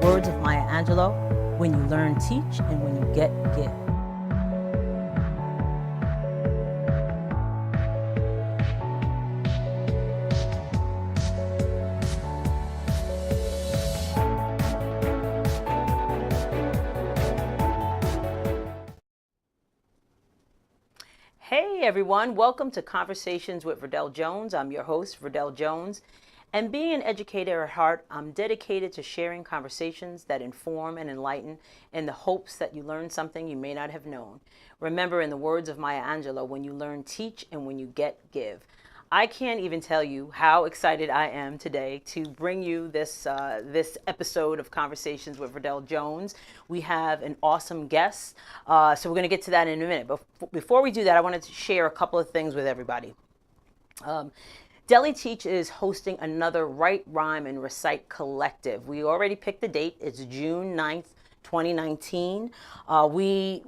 words of Maya Angelou, when you learn, teach, and when you get, give. Hey everyone, welcome to Conversations with Verdel Jones. I'm your host, Verdel Jones. And being an educator at heart, I'm dedicated to sharing conversations that inform and enlighten in the hopes that you learn something you may not have known. Remember, in the words of Maya Angelou, when you learn, teach, and when you get, give. I can't even tell you how excited I am today to bring you this episode of Conversations with Verdel Jones. We have an awesome guest, so we're going to get to that in a minute. But before we do that, I wanted to share a couple of things with everybody. Deli Teach is hosting another Write, Rhyme, and Recite collective. We already picked the date. It's June 9th, 2019. We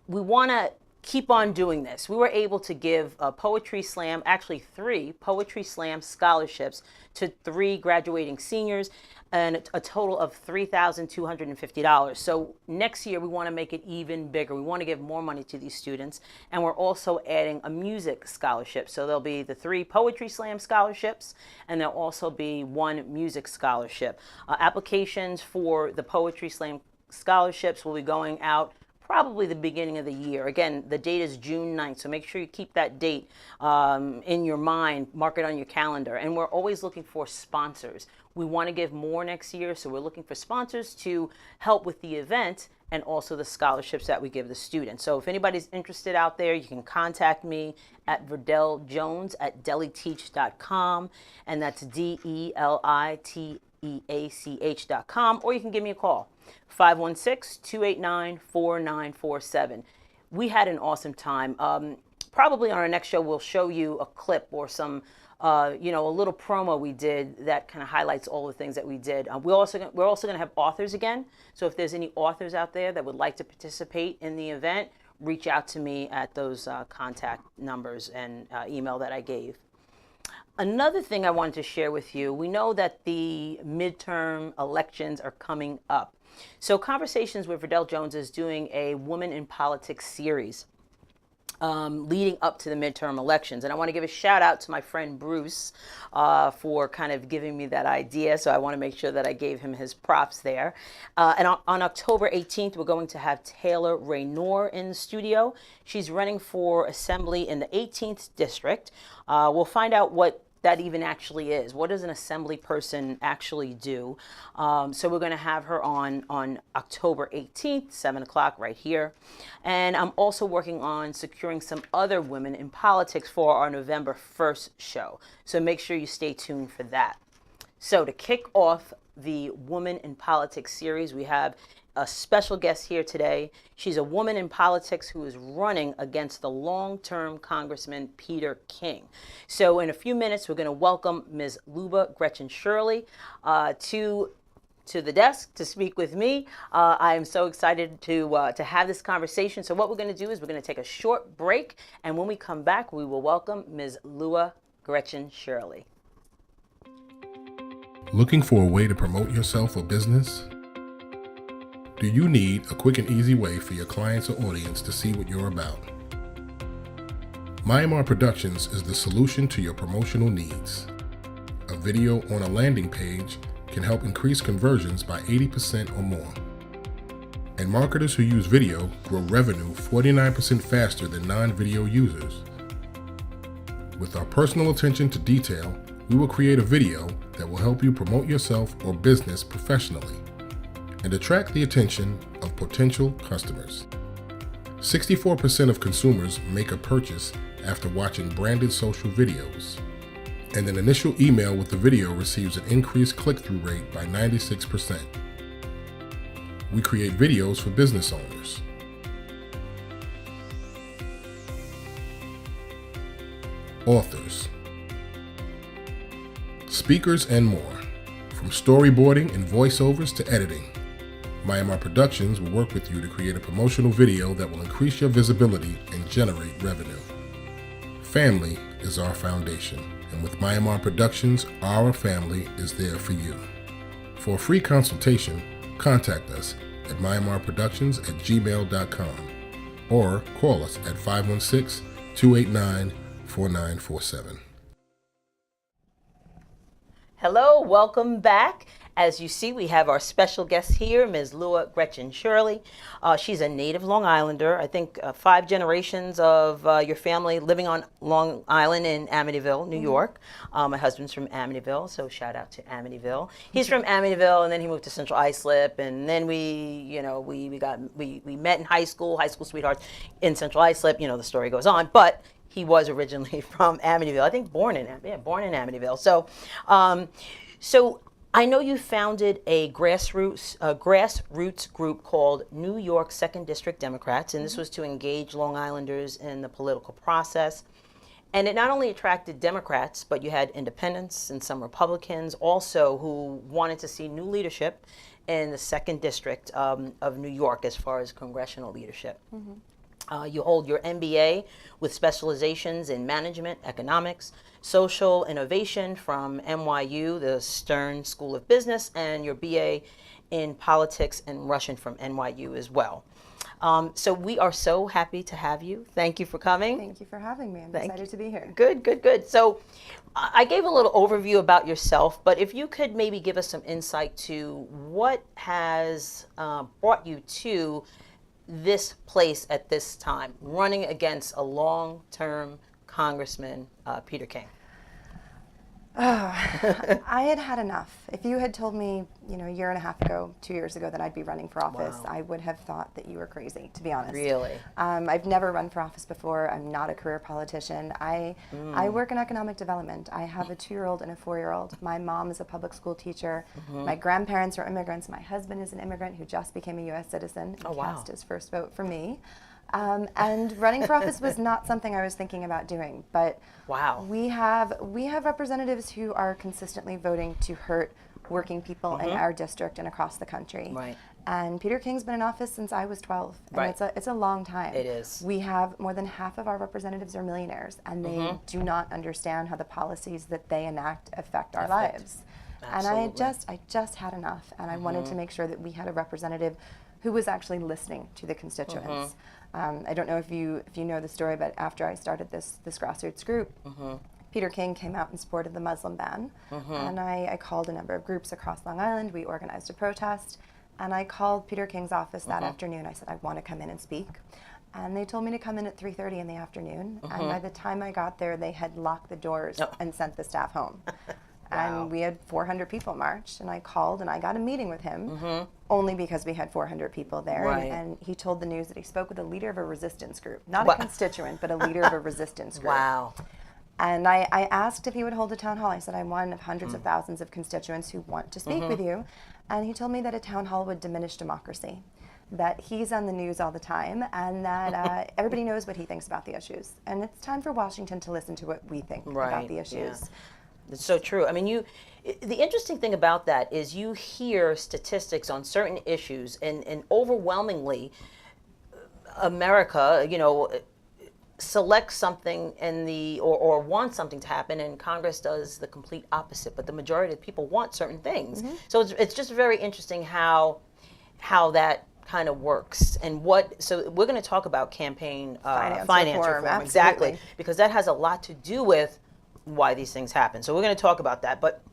want to keep on doing this. We were able to give a poetry slam, actually 3 poetry slam scholarships to 3 graduating seniors, and a total of $3,250. So next year we want to make it even bigger. We want to give more money to these students, and we're also adding a music scholarship. So there'll be the 3 poetry slam scholarships, and there'll also be 1 music scholarship. Applications for the poetry slam scholarships will be going out probably the beginning of the year. Again, the date is June 9th, so make sure you keep that date in your mind, mark it on your calendar. And we're always looking for sponsors. We want to give more next year, so we're looking for sponsors to help with the event and also the scholarships that we give the students. So if anybody's interested out there, you can contact me at verdeljones@deliteach.com, and that's DELITEACH.com, or you can give me a call. 516-289-4947. We had an awesome time. Probably on our next show, we'll show you a clip or some, a little promo we did that kind of highlights all the things that we did. We're also going to have authors again. So if there's any authors out there that would like to participate in the event, reach out to me at those contact numbers and email that I gave. Another thing I wanted to share with you, we know that the midterm elections are coming up. So Conversations with Verdel Jones is doing a Woman in Politics series leading up to the midterm elections. And I want to give a shout out to my friend Bruce for kind of giving me that idea. So I want to make sure that I gave him his props there. And on October 18th, we're going to have Taylor Raynor in the studio. She's running for assembly in the 18th district. We'll find out what that even actually is. What does an assembly person actually do? So we're going to have her on October 18th, 7 o'clock right here. And I'm also working on securing some other women in politics for our November 1st show. So make sure you stay tuned for that. So to kick off the Woman in Politics series, we have a special guest here today. She's a woman in politics who is running against the long-term Congressman Peter King. So in a few minutes, we're going to welcome Ms. Luba Gretchen Shirley to the desk to speak with me. I am so excited to have this conversation. So what we're going to do is we're going to take a short break, and when we come back, we will welcome Ms. Luba Gretchen Shirley. Looking for a way to promote yourself or business? Do you need a quick and easy way for your clients or audience to see what you're about? Myanmar Productions is the solution to your promotional needs. A video on a landing page can help increase conversions by 80% or more. And marketers who use video grow revenue 49% faster than non-video users. With our personal attention to detail, we will create a video that will help you promote yourself or business professionally and attract the attention of potential customers. 64% of consumers make a purchase after watching branded social videos, and an initial email with the video receives an increased click-through rate by 96%. We create videos for business owners, authors, speakers, and more. From storyboarding and voiceovers to editing, Myanmar Productions will work with you to create a promotional video that will increase your visibility and generate revenue. Family is our foundation, and with Myanmar Productions, our family is there for you. For a free consultation, contact us at myanmarproductions@gmail.com or call us at 516-289-4947. Hello, welcome back. As you see, we have our special guest here, Ms. Lua Gretchen Shirley. She's a native Long Islander. I think 5 generations of your family living on Long Island in Amityville, New York. My husband's from Amityville, so shout out to Amityville. He's from Amityville, and then he moved to Central Islip, and then we met in high school sweethearts in Central Islip. The story goes on, but he was originally from Amityville. I think born in Amityville. So I know you founded a grassroots group called New York Second District Democrats, and this was to engage Long Islanders in the political process. And it not only attracted Democrats, but you had independents and some Republicans also who wanted to see new leadership in the Second District of New York as far as congressional leadership. You hold your MBA with specializations in management, economics, social innovation from NYU, the Stern School of Business, and your BA in politics and Russian from NYU as well. So we are so happy to have you. Thank you for coming. Thank you for having me. I'm excited to be here. Good. So I gave a little overview about yourself, but if you could maybe give us some insight to what has brought you to this place at this time, running against a long-term Congressman, Peter King. I had enough. If you had told me, a year and a half ago, 2 years ago, that I'd be running for office, Wow. I would have thought that you were crazy, to be honest. Really? I've never run for office before. I'm not a career politician. I work in economic development. I have a 2-year-old and a 4-year-old. My mom is a public school teacher. My grandparents are immigrants. My husband is an immigrant who just became a U.S. citizen and cast his first vote for me. And running for office was not something I was thinking about doing, but wow. we have representatives who are consistently voting to hurt working people in our district and across the country. Right. And Peter King's been in office since I was 12, and Right. it's a long time. It is. We have more than half of our representatives are millionaires, and they do not understand how the policies that they enact affect our lives. Absolutely. And I just had enough, and I wanted to make sure that we had a representative who was actually listening to the constituents. I don't know if you know the story, but after I started this grassroots group, Peter King came out in support of the Muslim ban, and I called a number of groups across Long Island. We organized a protest, and I called Peter King's office that afternoon. I said, I want to come in and speak. And they told me to come in at 3:30 in the afternoon, and by the time I got there, they had locked the doors and sent the staff home. And we had 400 people march, and I called and I got a meeting with him only because we had 400 people there. Right. And he told the news that he spoke with a leader of a resistance group, not a constituent, but a leader of a resistance group. Wow. And I asked if he would hold a town hall. I said, I'm one of hundreds of thousands of constituents who want to speak with you. And he told me that a town hall would diminish democracy, that he's on the news all the time, and that everybody knows what he thinks about the issues. And it's time for Washington to listen to what we think about the issues. Yeah. It's so true. I mean, the interesting thing about that is you hear statistics on certain issues, and overwhelmingly, America, selects something or wants something to happen, and Congress does the complete opposite. But the majority of people want certain things. So it's just very interesting how that kind of works, and so we're going to talk about campaign finance reform, exactly, because that has a lot to do with why these things happen. So we're going to talk about that. But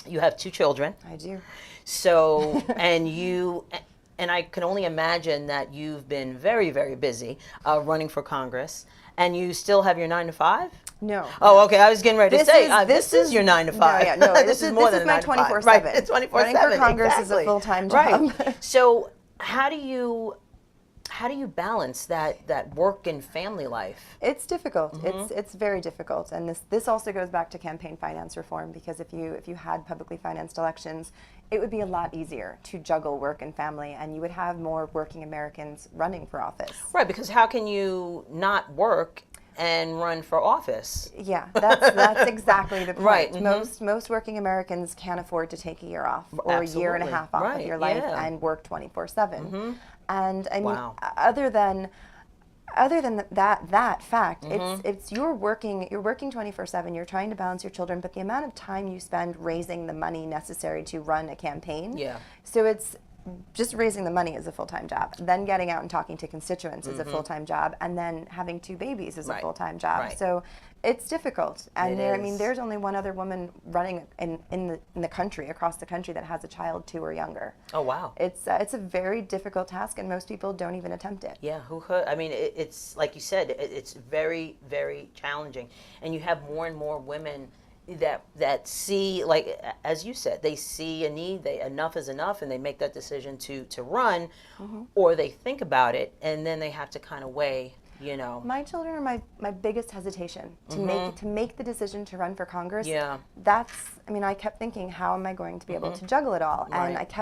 you have 2 children. I do. So and I can only imagine that you've been very, very busy running for Congress, and you still have your 9 to 5? No. Oh, okay. I was getting ready to say this is your 9 to 5. No, this is more than my 24/7. 24/7. Right, it's 24/7. Running for Congress exactly. is a full-time job. Right. So how do you balance that work and family life? It's difficult. It's very difficult, and this also goes back to campaign finance reform, because if you had publicly financed elections, it would be a lot easier to juggle work and family, and you would have more working Americans running for office. Right, because how can you not work and run for office? Yeah, that's exactly the point. Right. Most working Americans can't afford to take a year off or a year and a half off of your life and work 24/7. And I mean, other than that fact, it's you're working 24/7. You're trying to balance your children, but the amount of time you spend raising the money necessary to run a campaign. Yeah. So it's just raising the money is a full-time job. Then getting out and talking to constituents is a full-time job, and then having 2 babies is a full-time job. Right. So it's difficult. And It I mean, is. there's only one other woman running in the country, across the country, that has a child 2 or younger. Oh, wow. It's a very difficult task, and most people don't even attempt it. Yeah, who could? I mean, it's like you said, it's very, very challenging, and you have more and more women that see, like as you said, they see a need, enough is enough, and they make that decision to run, or they think about it, and then they have to kind of weigh, you know. My children are my biggest hesitation to make the decision to run for Congress. Yeah. I mean, I kept thinking, how am I going to be able to juggle it all? And Right.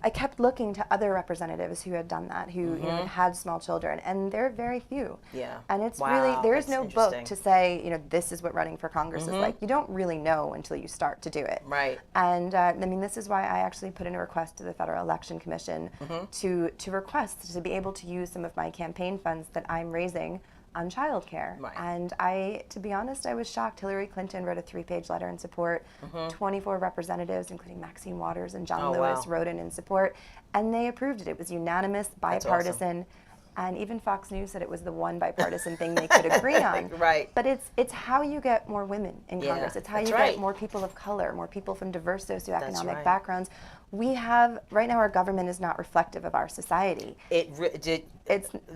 I kept looking to other representatives who had done that, who you know, had small children, and there are very few. Yeah. And it's Wow, really, there is that's no book interesting. to say, you know, this is what running for Congress is like. You don't really know until you start to do it. Right. And I mean, this is why I actually put in a request to the Federal Election Commission to request to be able to use some of my campaign funds that I'm raising on childcare. Right. And to be honest, I was shocked. Hillary Clinton wrote a 3-page letter in support. 24 representatives, including Maxine Waters and John Oh, Lewis, wow. wrote in support, and they approved it. It was unanimous, bipartisan. And even Fox News said it was the one bipartisan thing they could agree on. Right. But it's how you get more women in Yeah, Congress. It's how that's you right. get more people of color, more people from diverse socioeconomic right. backgrounds. We have, right now, our government is not reflective of our society. It's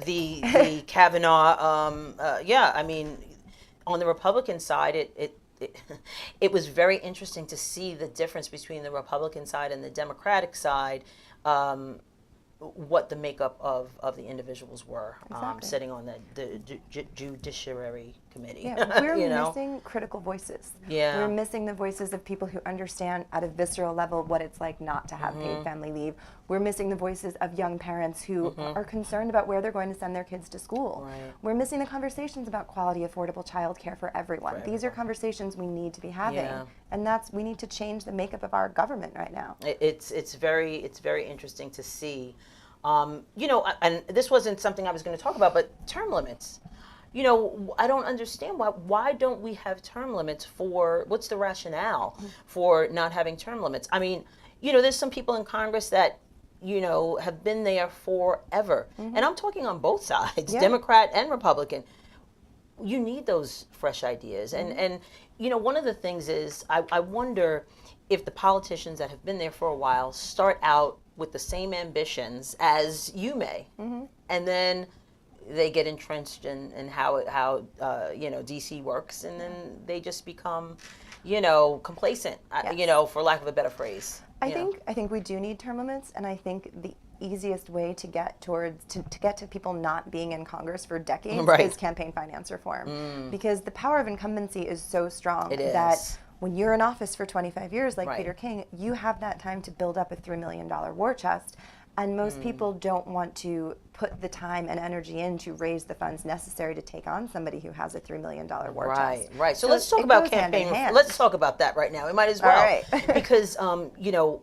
the Kavanaugh. Yeah, I mean, on the Republican side, it was very interesting to see the difference between the Republican side and the Democratic side. What the makeup of the individuals were Exactly. sitting on the Judiciary Committee. Yeah, we're you know? missing critical voices. Yeah. We're missing the voices of people who understand at a visceral level what it's like not to have paid family leave. We're missing the voices of young parents who are concerned about where they're going to send their kids to school. Right. We're missing the conversations about quality, affordable childcare for everyone. These are conversations we need to be having. Yeah. And we need to change the makeup of our government right now. It's very interesting to see. You know, and this wasn't something I was going to talk about, but term limits. You know, I don't understand why don't we have term limits for, what's the rationale for not having term limits? I mean, you know, there's some people in Congress that, you know, have been there forever. And I'm talking on both sides, Yeah. Democrat and Republican. You need those fresh ideas. And you know, one of the things is I wonder if the politicians that have been there for a while start out with the same ambitions as you may, and then they get entrenched in how you know, DC works, and then they just become, you know, complacent, you know, for lack of a better phrase. I think we do need term limits, and I think the easiest way to get to people not being in Congress for decades Right. is campaign finance reform, because the power of incumbency is so strong It is. that when you're in office for 25 years, like Right. Peter King, you have that time to build up a $3 million war chest. And most people don't want to put the time and energy in to raise the funds necessary to take on somebody who has a $3 million war chest. Right. So let's talk about goes hand in campaign. hand. Let's talk about that right now. We might as well, right. because you know,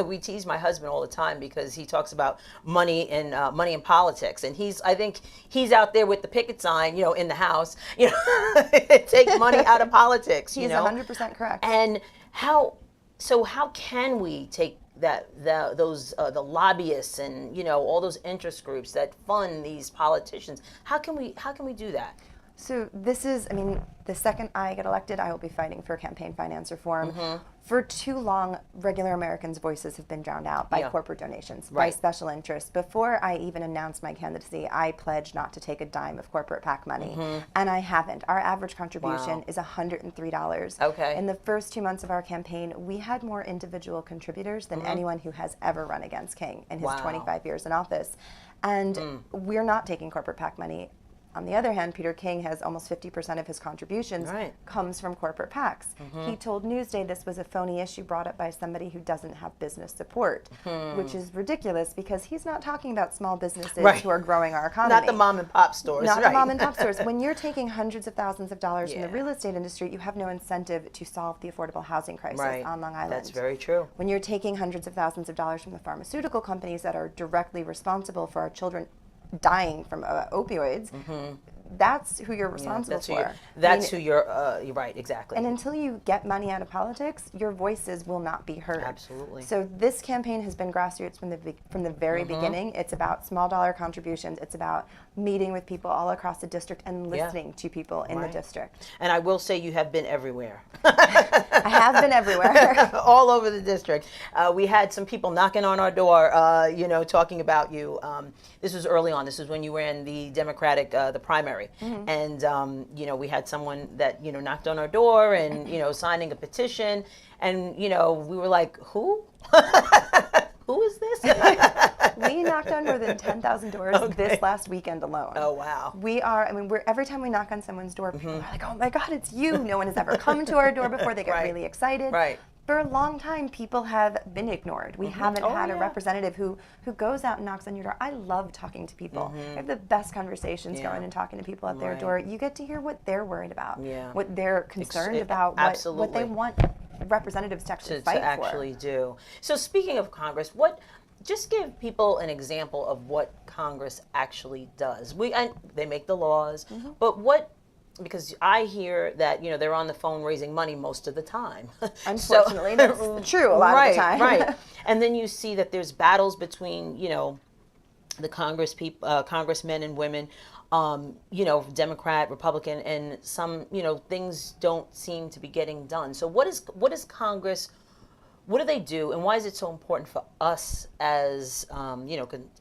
we tease my husband all the time because he talks about money and politics, and I think he's out there with the picket sign, you know, in the House, you know, take money out of politics. You He's know, 100% correct. And how can we take those the lobbyists and, you know, all those interest groups that fund these politicians? How can we do that? So this is, I mean, the second I get elected, I will be fighting for campaign finance reform. For too long, regular Americans' voices have been drowned out by Yeah. corporate donations, by Right. special interests. Before I even announced my candidacy, I pledged not to take a dime of corporate PAC money, and I haven't. Our average contribution Wow. is $103. Okay. In the first 2 months of our campaign, we had more individual contributors than anyone who has ever run against King in his Wow. 25 years in office. And we're not taking corporate PAC money. On the other hand, Peter King has almost 50% of his contributions Right. comes from corporate PACs. He told Newsday this was a phony issue brought up by somebody who doesn't have business support, which is ridiculous because he's not talking about small businesses Right. who are growing our economy. Not the mom and pop stores. Not right. the mom and pop stores. When you're taking hundreds of thousands of dollars from the Yeah. real estate industry, you have no incentive to solve the affordable housing crisis Right. on Long Island. That's very true. When you're taking hundreds of thousands of dollars from the pharmaceutical companies that are directly responsible for our children dying from opioids, that's who you're responsible that's who for. that's who you're right, exactly. And until you get money out of politics, your voices will not be heard. Absolutely. So this campaign has been grassroots from the very beginning. It's about small dollar contributions. It's about meeting with people all across the district and listening to people in the district. And I will say you have been everywhere. I have been everywhere. All over the district. We had some people knocking on our door, talking about you. This was early on. This was when you were in the Democratic, the primary. And, we had someone that, knocked on our door and, signing a petition. And, we were like, who? Who is this? We knocked on more than 10,000 doors this last weekend alone. Oh, wow. Every time we knock on someone's door, people are like, oh my God, it's you. No one has ever come to our door before. They get really excited. Right. For a long time, people have been ignored. We haven't had a representative who goes out and knocks on your door. I love talking to people. I have the best conversations going and talking to people at their door. You get to hear what they're worried about, what they're concerned about, what they want representatives to actually fight for. Actually do. So speaking of Congress, just give people an example of what Congress actually does. They make the laws, but because I hear that they're on the phone raising money most of the time. Unfortunately, that's true a lot of the time. Right. And then you see that there's battles between the congressmen and women, Democrat, Republican, and some things don't seem to be getting done. So what is Congress? What do they do, and why is it so important for us as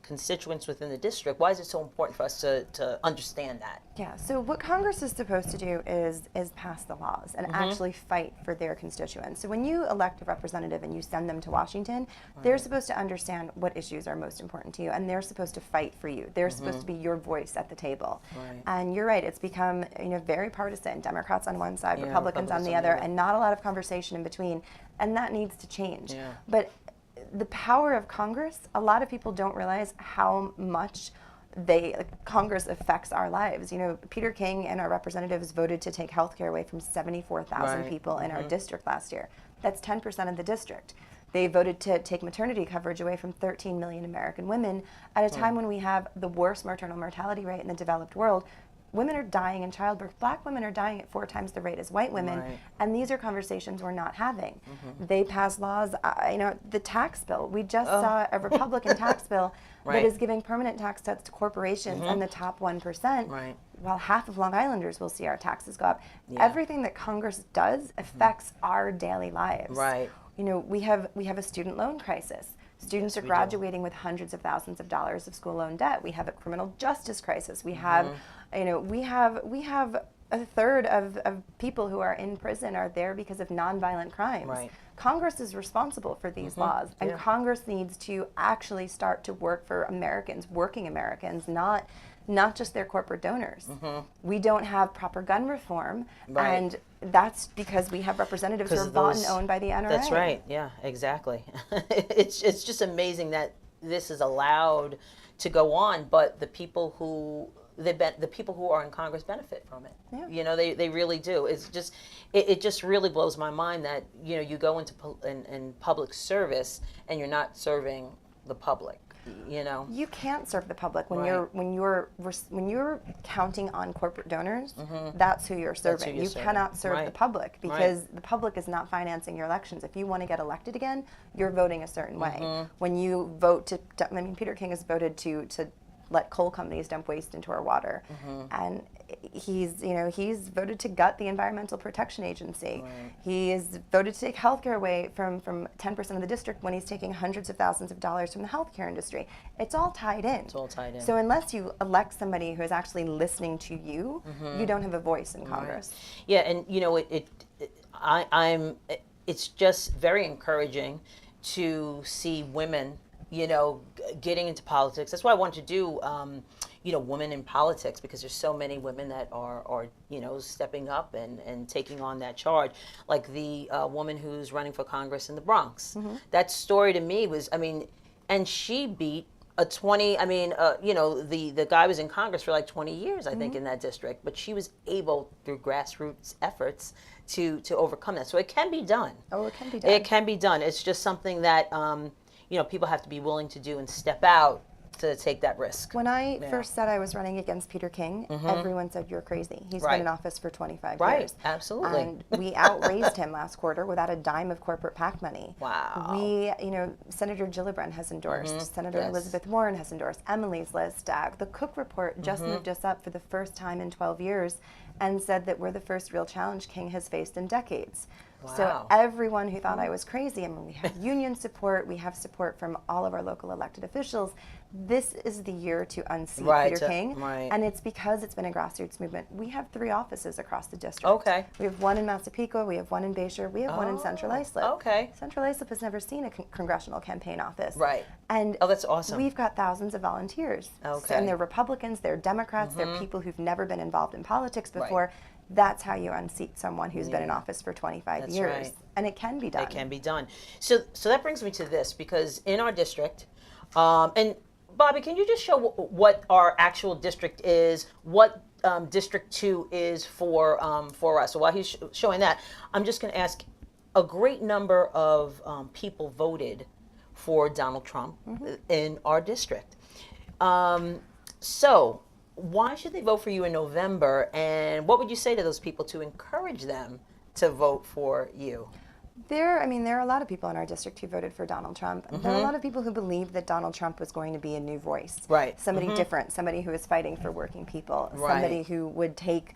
constituents within the district? Why is it so important for us to understand that? Yeah. So what Congress is supposed to do is pass the laws and actually fight for their constituents. So when you elect a representative and you send them to Washington, they're supposed to understand what issues are most important to you, and they're supposed to fight for you. They're supposed to be your voice at the table. Right. And you're right. It's become very partisan. Democrats on one side, Republicans on the other, and not a lot of conversation in between. And that needs to change. Yeah. But the power of Congress, a lot of people don't realize how much Congress affects our lives. Peter King and our representatives voted to take health care away from 74,000 people in our district last year. That's 10% of the district. They voted to take maternity coverage away from 13 million American women at a time when we have the worst maternal mortality rate in the developed world. Women are dying in childbirth. Black women are dying at 4 times the rate as white women, and these are conversations we're not having. They pass laws. The tax bill. We just saw a Republican tax bill that is giving permanent tax cuts to corporations and the top 1%. While half of Long Islanders will see our taxes go up. Everything that Congress does affects our daily lives. Right. We have a student loan crisis. Students are graduating with hundreds of thousands of dollars of school loan debt. We have a criminal justice crisis. We have, we have a third of people who are in prison are there because of nonviolent crimes. Right. Congress is responsible for these laws, and Congress needs to actually start to work for Americans, working Americans, not just their corporate donors. We don't have proper gun reform, and that's because we have representatives who are bought and owned by the NRA. That's right. Yeah, exactly. It's just amazing that this is allowed to go on, but the people who are in Congress benefit from it. Yeah. They really do. It's just it just really blows my mind that you go into in public service and you're not serving the public. You can't serve the public when you're counting on corporate donors. That's who you're serving. You cannot serve the public because the public is not financing your elections. If you want to get elected again, you're voting a certain way. When you vote Peter King has voted to let coal companies dump waste into our water, and he's voted to gut the Environmental Protection Agency. He has voted to take healthcare away from 10% of the district when he's taking hundreds of thousands of dollars from the healthcare industry. It's all tied in. It's all tied in. So unless you elect somebody who is actually listening to you, you don't have a voice in Congress. Yeah, and it's just very encouraging to see women getting into politics. That's why I wanted to do, women in politics, because there's so many women that are stepping up and taking on that charge. Like the woman who's running for Congress in the Bronx. That story to me was, and she beat a 20, the guy was in Congress for like 20 years, I think, in that district, but she was able, through grassroots efforts, to overcome that. So it can be done. Oh, it can be done. It can be done. It's just something that, people have to be willing to do and step out to take that risk. When I first said I was running against Peter King, everyone said, you're crazy. He's been in office for 25 years. Absolutely. And we outraised him last quarter without a dime of corporate PAC money. Wow. We, Senator Gillibrand has endorsed, Senator Elizabeth Warren has endorsed, Emily's list. The Cook Report just moved us up for the first time in 12 years and said that we're the first real challenge King has faced in decades. Wow. So everyone who thought I was crazy, I mean, we have union support, we have support from all of our local elected officials. This is the year to unseat Peter King, and it's because it's been a grassroots movement. We have 3 offices across the district. Okay. We have one in Massapequa, we have one in Bayshore, we have one in Central Islip. Okay. Central Islip has never seen a congressional campaign office. Right. And that's awesome. We've got thousands of volunteers. Okay. So, and they're Republicans, they're Democrats, they're people who've never been involved in politics before. That's how you unseat someone who's been in office for 25 years. Right. And it can be done. It can be done. So that brings me to this, because in our district, and Bobby, can you just show what our actual district is, what District 2 is for us? So while he's showing that, I'm just going to ask, a great number of people voted for Donald Trump in our district. So why should they vote for you in November, and what would you say to those people to encourage them to vote for you? There are a lot of people in our district who voted for Donald Trump. There are a lot of people who believed that Donald Trump was going to be a new voice. Right. Somebody different, somebody who is fighting for working people, somebody who would take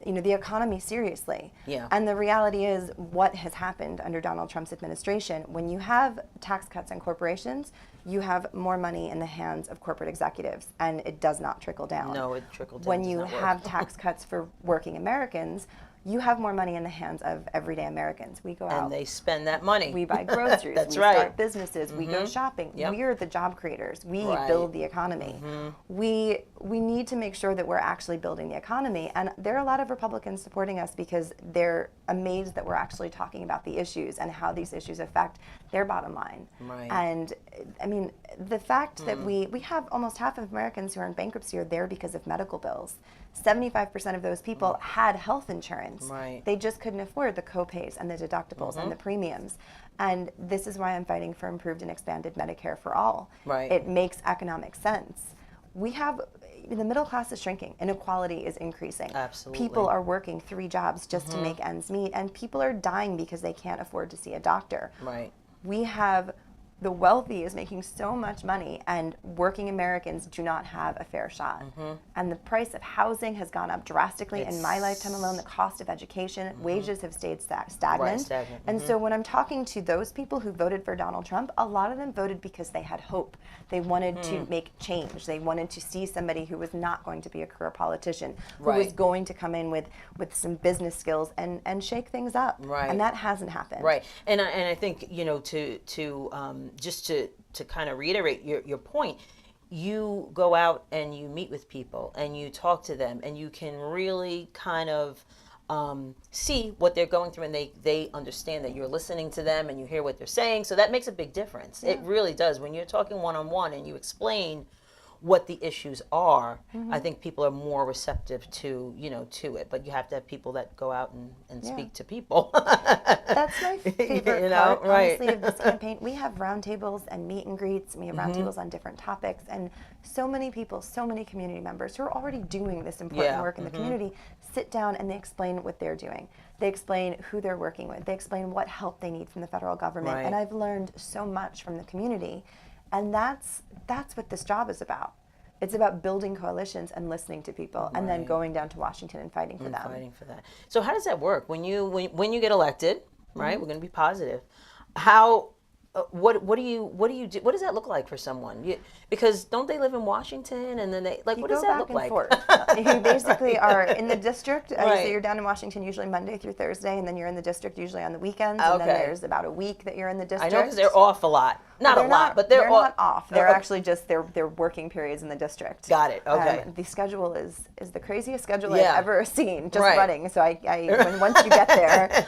the economy seriously. Yeah. And the reality is, what has happened under Donald Trump's administration, when you have tax cuts on corporations, you have more money in the hands of corporate executives, and it does not trickle down. No, it trickled down. When you have tax cuts for working Americans, you have more money in the hands of everyday Americans. We go out. And they spend that money. We buy groceries. That's we right. start businesses. We go shopping. Yep. We're the job creators. We build the economy. We need to make sure that we're actually building the economy. And there are a lot of Republicans supporting us because they're amazed that we're actually talking about the issues and how these issues affect their bottom line. Right. And I mean, the fact that we have almost half of Americans who are in bankruptcy are there because of medical bills. 75% of those people had health insurance. Right. They just couldn't afford the co-pays and the deductibles and the premiums. And this is why I'm fighting for improved and expanded Medicare for all. Right. It makes economic sense. The middle class is shrinking. Inequality is increasing. Absolutely. People are working 3 jobs just to make ends meet, and people are dying because they can't afford to see a doctor. Right. We have the wealthy is making so much money, and working Americans do not have a fair shot. And the price of housing has gone up drastically. In my lifetime alone, the cost of education, wages have stayed stagnant. Right, stagnant. And so when I'm talking to those people who voted for Donald Trump, a lot of them voted because they had hope. They wanted to make change. They wanted to see somebody who was not going to be a career politician, who was going to come in with some business skills and shake things up. Right. And that hasn't happened. Right. And I think, just to kind of reiterate your point, you go out and you meet with people and you talk to them, and you can really kind of see what they're going through, and they understand that you're listening to them and you hear what they're saying. So that makes a big difference. Yeah. It really does. When you're talking one-on-one and you explain what the issues are, I think people are more receptive to it. But you have to have people that go out and speak to people. That's my favorite part, right. honestly, of this campaign. We have roundtables and meet and greets, and we have roundtables on different topics, and so many people, so many community members who are already doing this important work in the community sit down and they explain what they're doing. They explain who they're working with. They explain what help they need from the federal government. Right. And I've learned so much from the community. And that's what this job is about. It's about building coalitions and listening to people, and then going down to Washington and fighting for them. Fighting for that. So how does that work when you get elected? Right, we're going to be positive. How? What do you do? What does that look like for someone? Because don't they live in Washington, and then what does that look like? You basically are in the district. So you're down in Washington usually Monday through Thursday, and then you're in the district usually on the weekends. And then there's about a week that you're in the district. I know, because they're off a lot. Not a lot, but they're not off. They're actually just their working periods in the district. Got it. Okay. The schedule is the craziest schedule I've ever seen. Just running. So once you get there,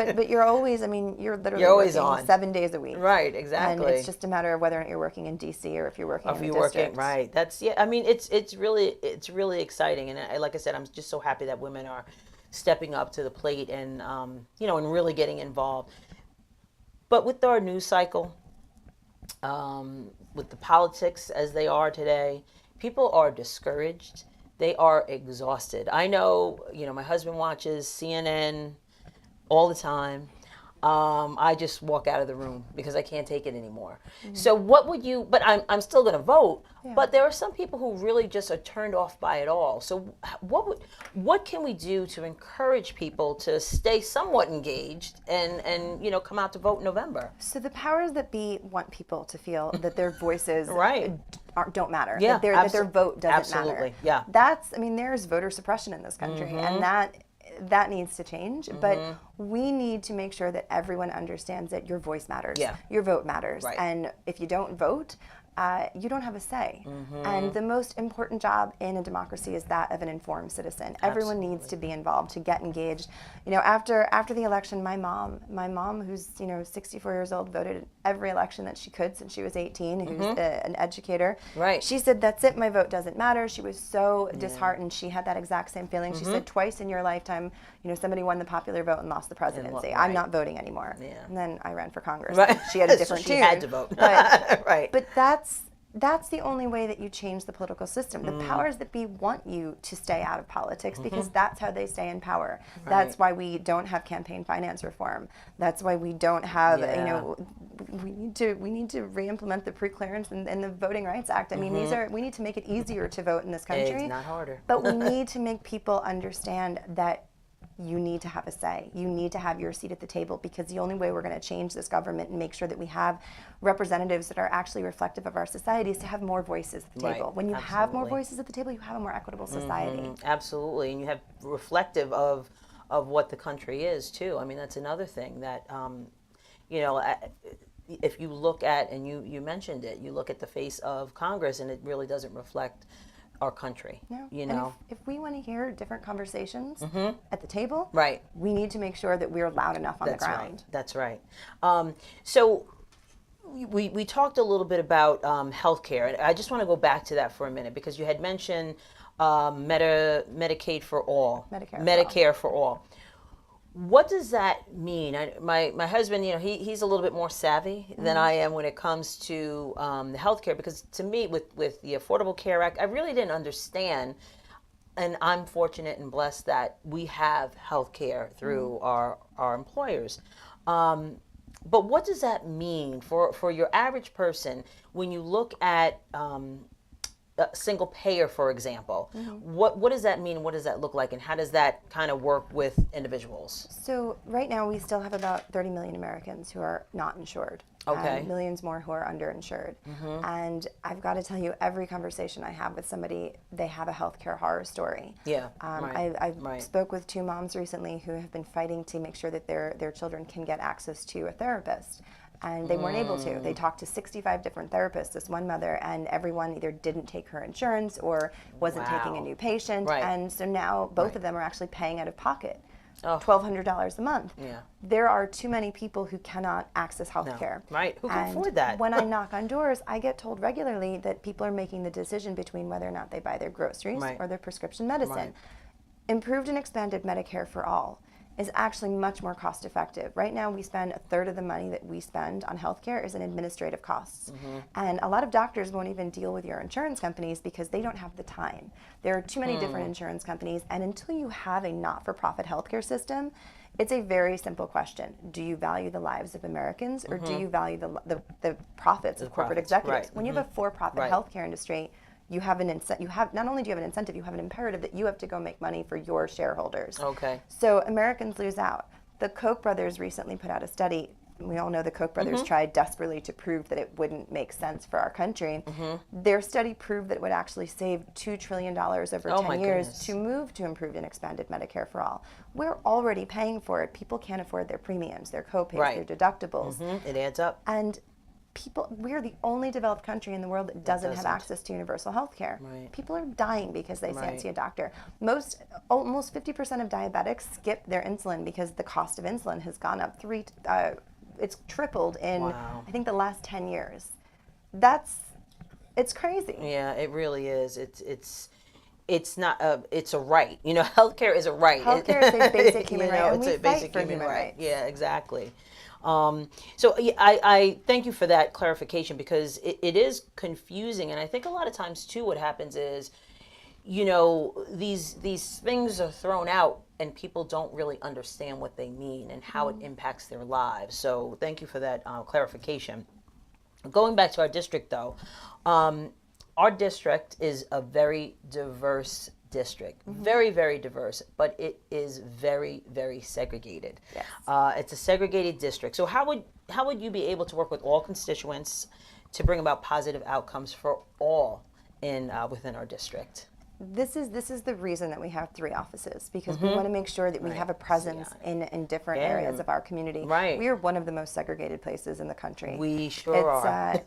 but you're always. I mean, you're literally always working on 7 days a week. Right. Exactly. And it's just a matter of whether or not you're working in D.C. or if you're working in the district. Right. That's I mean, it's really exciting, and like I said, I'm just so happy that women are stepping up to the plate and and really getting involved. But with our news cycle, with the politics as they are today, people are discouraged. They are exhausted. I know, my husband watches CNN all the time. I just walk out of the room because I can't take it anymore. So what would you, but I'm still going to vote, but there are some people who really just are turned off by it all. So what can we do to encourage people to stay somewhat engaged and come out to vote in November? So the powers that be want people to feel that their voices Right. don't matter, Yeah, that their vote doesn't matter. absolutely, yeah. There's voter suppression in this country, and that needs to change, but we need to make sure that everyone understands that your voice matters, your vote matters, Right. and if you don't vote, you don't have a say. And the most important job in a democracy is that of an informed citizen. Everyone needs to be involved, to get engaged. After the election, my mom, who's 64 years old, voted every election that she could since she was 18. Who's an educator. Right. She said, "That's it. My vote doesn't matter." She was so disheartened. She had that exact same feeling. She said, "Twice in your lifetime, somebody won the popular vote and lost the presidency. Right. I'm not voting anymore." Yeah. And then I ran for Congress. Right. She had a So different she tune. had to vote. But, Right. But that's the only way that you change the political system. The powers that be want you to stay out of politics because that's how they stay in power. Right. That's why we don't have campaign finance reform. That's why we don't have, we need to re-implement the pre-clearance and the Voting Rights Act. I mean, we need to make it easier to vote in this country. It's not harder. But we need to make people understand that you need to have a say. You need to have your seat at the table, because the only way we're going to change this government and make sure that we have representatives that are actually reflective of our society is to have more voices at the table. Right. When you have more Absolutely. voices at the table, you have a more equitable society. Absolutely, and you have reflective of what the country is too. I mean, that's another thing that if you look at, and you mentioned it, you look at the face of Congress, and it really doesn't reflect our country. No. You And know, if we want to hear different conversations at the table, right? we need to make sure that we're loud enough on That's the ground. right. That's right. So we talked a little bit about healthcare, and I just want to go back to that for a minute, because you had mentioned Medicaid for all, Medicare for all. What does that mean? My husband, he's a little bit more savvy than I am when it comes to the healthcare, because to me, with the Affordable Care Act, I really didn't understand. And I'm fortunate and blessed that we have health care through our employers. But what does that mean for your average person when you look at a single payer, for example? What does that mean? What does that look like? And how does that kind of work with individuals? So right now we still have about 30 million Americans who are not insured. Okay. And millions more who are underinsured. And I've got to tell you, every conversation I have with somebody, they have a healthcare horror story. Yeah. I spoke with two moms recently who have been fighting to make sure that their children can get access to a therapist. And they weren't able to. They talked to 65 different therapists, this one mother, and everyone either didn't take her insurance or wasn't taking a new patient. Right. And so now both of them are actually paying out of pocket. Oh. $1,200 a month. Yeah. There are too many people who cannot access health care. Right. Who can afford that? When I knock on doors, I get told regularly that people are making the decision between whether or not they buy their groceries or their prescription medicine. Right. Improved and expanded Medicare for all is actually much more cost effective. Right now, we spend a third of the money that we spend on healthcare is in administrative costs. And a lot of doctors won't even deal with your insurance companies because they don't have the time. There are too many different insurance companies, and until you have a not-for-profit healthcare system, it's a very simple question. Do you value the lives of Americans, or do you value the profits of corporate executives? Right. When you have a for-profit healthcare industry, you have not only do you have an incentive, you have an imperative that you have to go make money for your shareholders. Okay. So Americans lose out. The Koch brothers recently put out a study. We all know the Koch brothers tried desperately to prove that it wouldn't make sense for our country. Their study proved that it would actually save $2 trillion over 10 years to move to improved and expanded Medicare for all. We're already paying for it. People can't afford their premiums, their co-pays, their deductibles. It adds up. And we're the only developed country in the world that doesn't have access to universal health care. Right. People are dying because they can't see a doctor. Almost 50% of diabetics skip their insulin because the cost of insulin has gone up it's tripled in, I think, the last 10 years. It's crazy. Yeah, it really is. It's not it's a right. Healthcare is a right. Healthcare is a basic human right, and it's we a basic fight for human right. Yeah, exactly. So I thank you for that clarification, because it is confusing, and I think a lot of times too what happens is, these things are thrown out and people don't really understand what they mean and how it impacts their lives. So thank you for that clarification. Going back to our district, though, our district is a very diverse district, very, very diverse, but it is very, very segregated. Yes. It's a segregated district. So how would you be able to work with all constituents to bring about positive outcomes for all within our district? This is the reason that we have 3 offices, because we want to make sure that we have a presence in different areas of our community. Right. We are one of the most segregated places in the country. We sure are.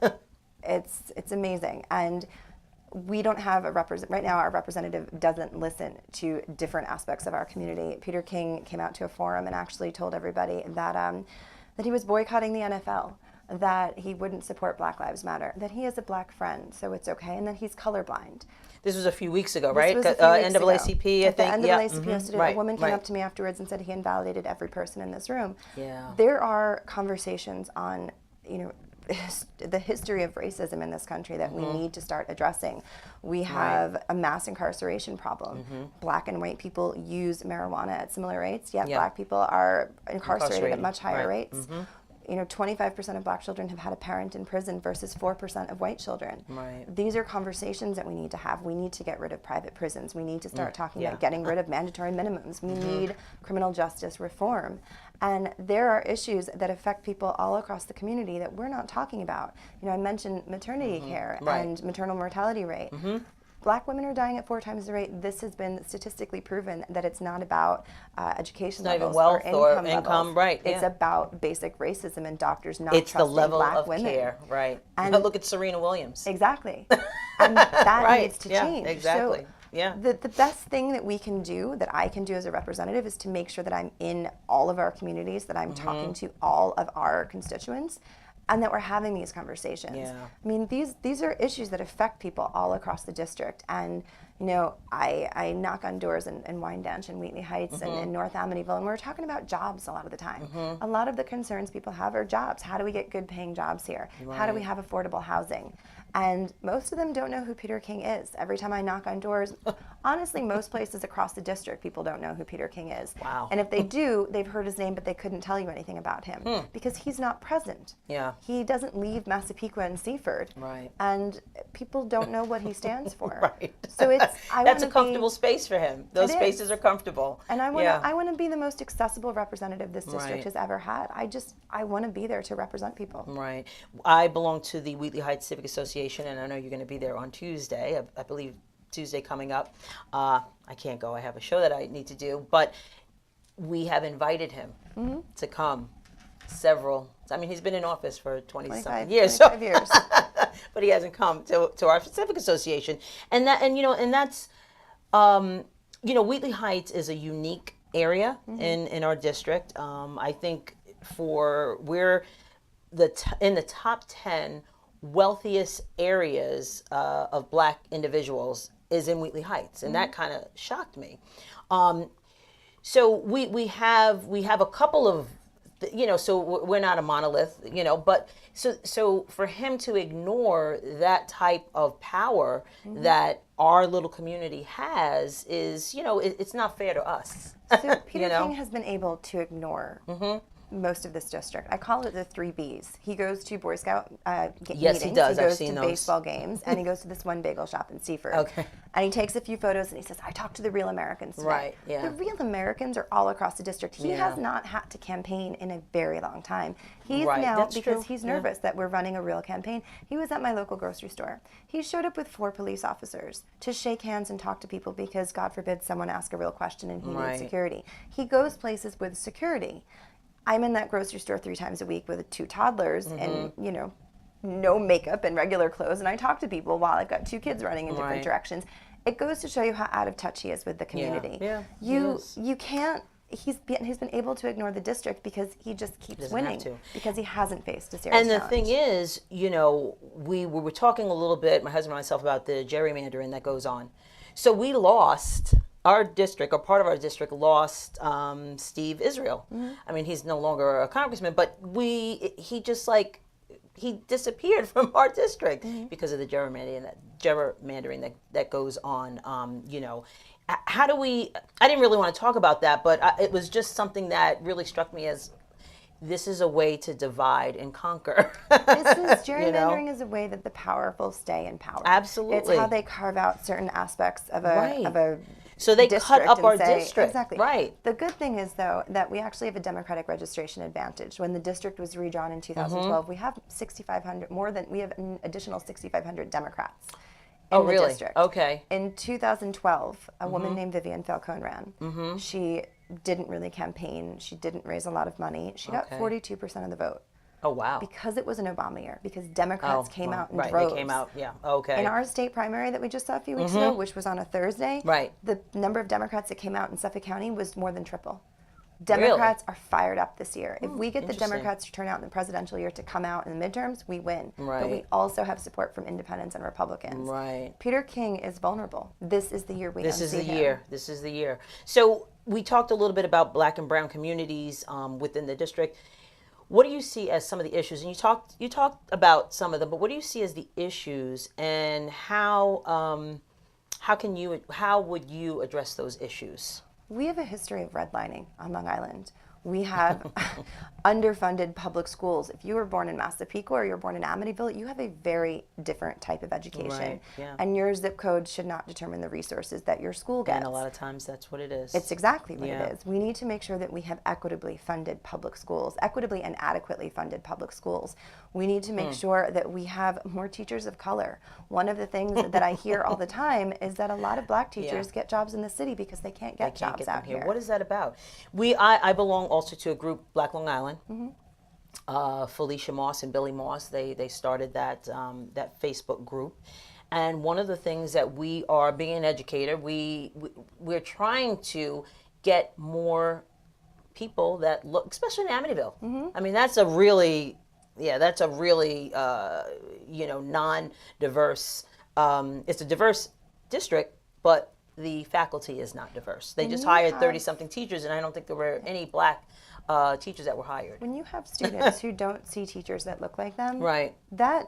It's amazing, and we don't have a right now. Our representative doesn't listen to different aspects of our community. Peter King came out to a forum and actually told everybody that he was boycotting the NFL, that he wouldn't support Black Lives Matter, that he has a black friend, so it's okay, and that he's colorblind. This was a few weeks ago, right? This was a few weeks NAACP, ago. I think. At the NAACP yesterday, Right, a woman came right. up to me afterwards and said he invalidated every person in this room. Yeah. There are conversations on, the history of racism in this country that we need to start addressing. We have a mass incarceration problem. Black and white people use marijuana at similar rates, yet Black people are incarcerated at much higher rates. 25% of Black children have had a parent in prison versus 4% of white children. Right. These are conversations that we need to have. We need to get rid of private prisons. We need to start talking about getting rid of mandatory minimums. We need criminal justice reform. And there are issues that affect people all across the community that we're not talking about. I mentioned maternity care and maternal mortality rate. Black women are dying at 4 times the rate. This has been statistically proven that it's not about education levels wealth or income income, levels. right, It's yeah. about basic racism and doctors not It's the trusting level Black of women. care, right? And Look at Serena Williams. Exactly. And that Right, needs to yeah, change. exactly, So yeah. the best thing that we can do, that I can do as a representative, is to make sure that I'm in all of our communities, that I'm talking to all of our constituents, and that we're having these conversations. Yeah. I mean, these are issues that affect people all across the district. And I knock on doors in Wyandanch and Wheatley Heights and in North Amityville, and we're talking about jobs a lot of the time. A lot of the concerns people have are jobs. How do we get good paying jobs here? How do we have affordable housing? And most of them don't know who Peter King is. Every time I knock on doors, honestly, most places across the district, people don't know who Peter King is. Wow. And if they do, they've heard his name, but they couldn't tell you anything about him because he's not present. Yeah. He doesn't leave Massapequa and Seaford. Right. And people don't know what he stands for. Right. So That's a comfortable space for him. Those spaces are comfortable. And I want to be the most accessible representative this district has ever had. I want to be there to represent people. Right. I belong to the Wheatley Heights Civic Association, and I know you're going to be there on Tuesday. I believe Tuesday coming up. I can't go. I have a show that I need to do. But we have invited him to come several. I mean, he's been in office for 20-something years. 25 years. But he hasn't come to our Civic Association. And that's Wheatley Heights is a unique area in our district. I think we're in the top 10 wealthiest areas of Black individuals is in Wheatley Heights, and that kind of shocked me. So we have a couple of, so we're not a monolith, but so for him to ignore that type of power that our little community has is, it's not fair to us. So Peter King has been able to ignore most of this district. I call it the 3 Bs. He goes to Boy Scout meetings. Yes, he does. He goes I've seen to those. baseball games, and he goes to this one bagel shop in Seaford. Okay. And he takes a few photos, and he says, I talked to the real Americans today. Right, yeah. The real Americans are all across the district. He has not had to campaign in a very long time. He's now, That's because true. he's nervous that we're running a real campaign, he was at my local grocery store. He showed up with 4 police officers to shake hands and talk to people because, God forbid, someone ask a real question and he needs security. He goes places with security. I'm in that grocery store 3 times a week with 2 toddlers and, no makeup and regular clothes. And I talk to people while I've got 2 kids running in different directions. It goes to show you how out of touch he is with the community. Yeah. You can't, he's been able to ignore the district because he just keeps winning because he hasn't faced a serious And the challenge. thing is, we were talking a little bit, my husband and myself, about the gerrymandering that goes on. So we lost our district, or part of our district, lost Steve Israel. I mean, he's no longer a congressman, but he just like, he disappeared from our district because of the gerrymandering that goes on. You know, how do we? I didn't really want to talk about that, but it was just something that really struck me as, this is a way to divide and conquer. Gerrymandering is a way that the powerful stay in power. Absolutely. It's how they carve out certain aspects of a so they cut up our district. Exactly. Right. The good thing is, though, that we actually have a Democratic registration advantage. When the district was redrawn in 2012, we have 6,500 we have an additional 6,500 Democrats in the district. Okay. In 2012, a woman named Vivian Falcone ran. She didn't really campaign. She didn't raise a lot of money. She got 42% of the vote. Oh, wow. Because it was an Obama year. Because Democrats came out in droves. Right, they came out, yeah. Okay. In our state primary that we just saw a few weeks ago, which was on a Thursday, the number of Democrats that came out in Suffolk County was more than triple. Democrats are fired up this year. If we get the Democrats to turn out in the presidential year to come out in the midterms, we win. But we also have support from independents and Republicans. Right. Peter King is vulnerable. This is the year we This is the year. This is the year. So we talked a little bit about Black and brown communities within the district. What do you see as some of the issues? And you talked about some of them, but what do you see as the issues, and how would you address those issues? We have a history of redlining on Long Island. We have underfunded public schools. If you were born in Massapequa or you're born in Amityville, you have a very different type of education. Right, yeah. And your zip code should not determine the resources that your school gets. And a lot of times that's what it is. It's exactly what it is. We need to make sure that we have equitably funded public schools, equitably and adequately funded public schools. We need to make sure that we have more teachers of color. One of the things that I hear all the time is that a lot of Black teachers get jobs in the city because they can't get jobs out here. What is that about? I belong also to a group, Black Long Island. Felicia Moss and Billy Moss, they started that Facebook group. And one of the things that we are, being an educator, we're trying to get more people that look, especially in Amityville. I mean, that's a really non-diverse, it's a diverse district, but the faculty is not diverse. They just hired 30-something teachers, and I don't think there were any Black teachers that were hired. When you have students who don't see teachers that look like them, right, that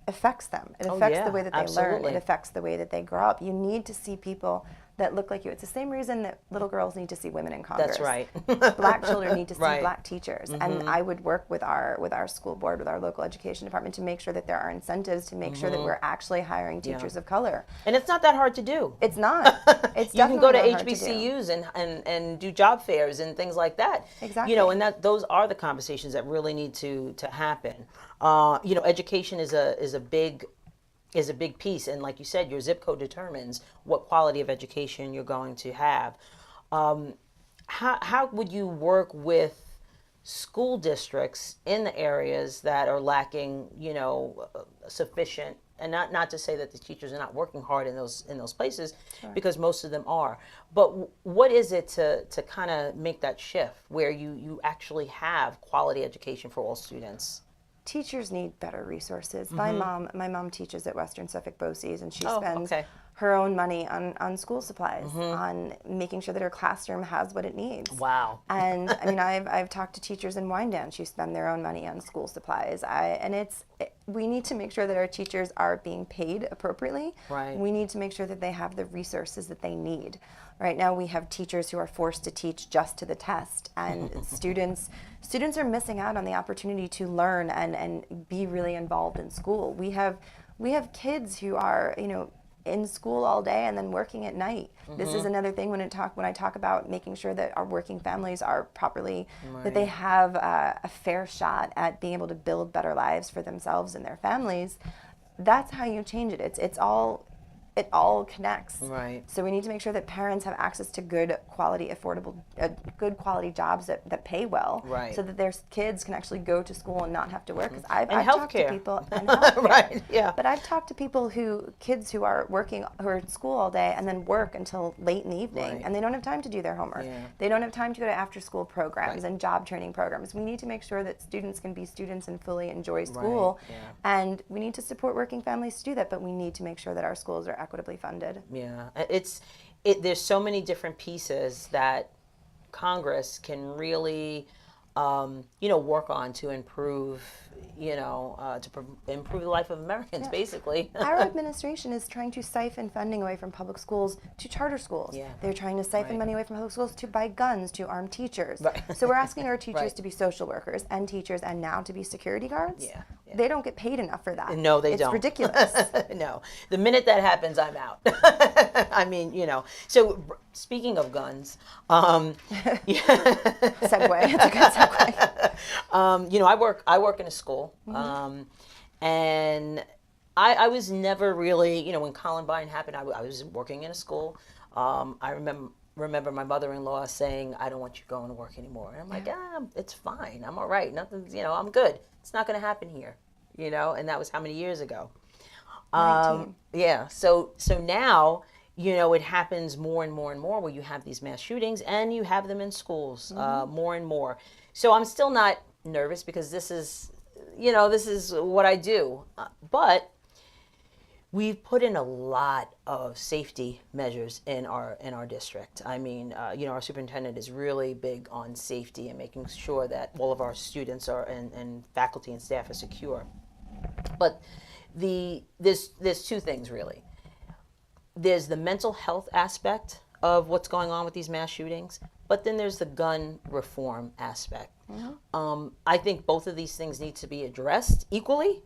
affects them. It affects the way that they learn. It affects the way that they grow up. You need to see people that look like you. It's the same reason that little girls need to see women in Congress. That's right. Black children need to see Black teachers. And I would work with our school board, with our local education department, to make sure that there are incentives to make sure that we're actually hiring teachers of color. And it's not that hard to do. It's not. It's you can go to definitely HBCUs and do job fairs and things like that. Exactly. And those are the conversations that really need to happen. Education is a big piece, and like you said, your zip code determines what quality of education you're going to have. How would you work with school districts in the areas that are lacking, sufficient, and not to say that the teachers are not working hard in those places, because most of them are. But what is it to kind of make that shift where you actually have quality education for all students? Teachers need better resources. My mom teaches at Western Suffolk BOCES, and she spends her own money on school supplies, on making sure that her classroom has what it needs. Wow. And I mean, I've talked to teachers in Wyandanch who spend their own money on school supplies. We need to make sure that our teachers are being paid appropriately. Right. We need to make sure that they have the resources that they need. Right now, we have teachers who are forced to teach just to the test, and students are missing out on the opportunity to learn and be really involved in school. We have kids who are, in school all day and then working at night. This is another thing when I talk about making sure that our working families are properly, that they have a fair shot at being able to build better lives for themselves and their families. That's how you change it. It all connects. Right. So we need to make sure that parents have access to good quality, affordable, good quality jobs that pay well, right, so that their kids can actually go to school and not have to work. Because I've talked to people, and right, yeah. But I've talked to people kids who are at school all day and then work until late in the evening, and they don't have time to do their homework. Yeah. They don't have time to go to after-school programs and job training programs. We need to make sure that students can be students and fully enjoy school, and we need to support working families to do that. But we need to make sure that our schools are equitably funded. Yeah, there's so many different pieces that Congress can really, work on to improve, improve the life of Americans, basically. Our administration is trying to siphon funding away from public schools to charter schools. Yeah. They're trying to siphon money away from public schools to buy guns, to arm teachers. Right. So we're asking our teachers Right. to be social workers and teachers and now to be security guards. Yeah, yeah. They don't get paid enough for that. No, they it's don't. It's ridiculous. No. The minute that happens, I'm out. I mean, So speaking of guns, Segue. It's a good segue. I work in a school, and I was never really, when Columbine happened, I was working in a school. I remember my mother-in-law saying, "I don't want you going to work anymore." And I'm like, it's fine. I'm all right. Nothing's, I'm good. It's not going to happen here, and that was how many years ago? 19. Yeah. So now, it happens more and more and more where you have these mass shootings and you have them in schools more and more. So I'm still not nervous because this is what I do. But we've put in a lot of safety measures in our district. I mean, our superintendent is really big on safety and making sure that all of our students and faculty and staff are secure. But there's two things really. There's the mental health aspect of what's going on with these mass shootings, but then there's the gun reform aspect. I think both of these things need to be addressed equally.